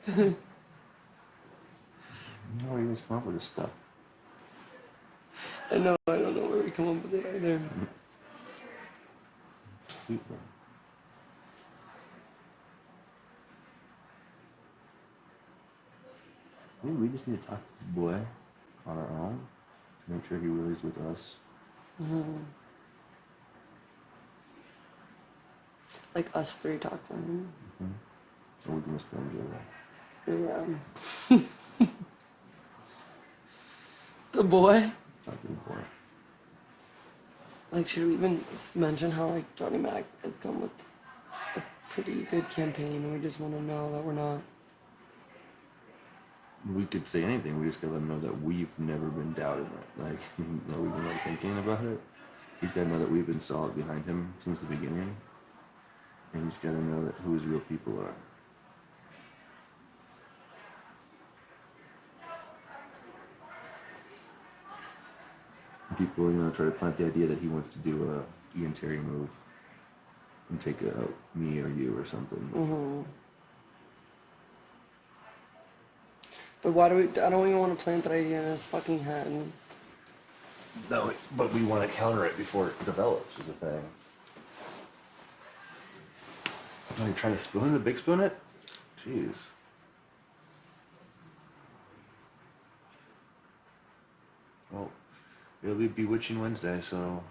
You know where you guys come up with this stuff. I know, I don't know where we come up with it either. Sweet, bro. Maybe we just need to talk to the boy on our own. Make sure he really is with us. Like us three talk to him. Or we can just film each other. Yeah. The boy? Talk to the boy. Like, should we even mention how, like, Johnny Mac has come with a pretty good campaign and we just want to know that we're not... We could say anything. We just gotta let him know that we've never been doubting it. Like, that we've been like thinking about it. He's gotta know that we've been solid behind him since the beginning. And he's gotta know that who his real people are. People, try to plant the idea that he wants to do a Ian Terry move and take out me or you or something. But why do we... I don't even want to plant that idea in his fucking head. No, but we want to counter it before it develops, is the thing. Oh, you're trying to spoon the big spoon it? Jeez. Well, it'll be Bewitching Wednesday, so...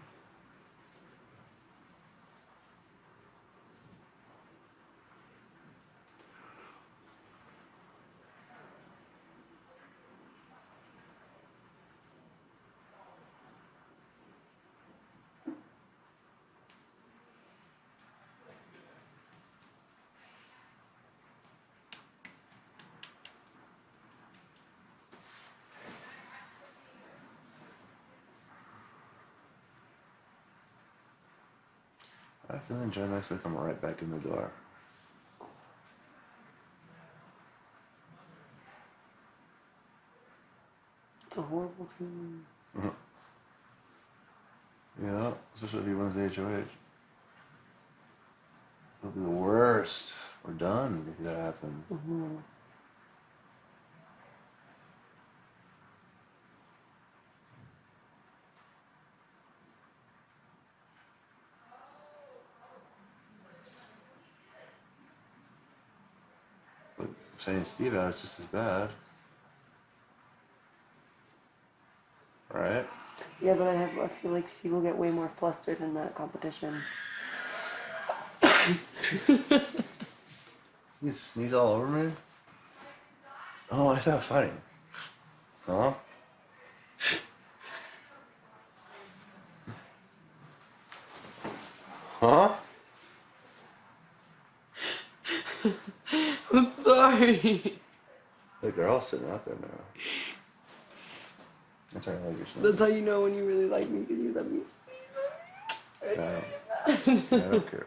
I feel John looks like I'm right back in the door. It's a horrible feeling. Yeah, especially if he wins the HOH. It'll be the worst. We're done if that happens. But saying Steve out is just as bad. Right? Yeah, but I feel like Steve will get way more flustered in that competition. You sneeze all over me? Oh, I thought funny. Huh? Huh? I'm sorry. Look, they're all sitting out there now. That's right, I like your sneeze. That's how you know when you really like me, because you let me sneeze. I don't care.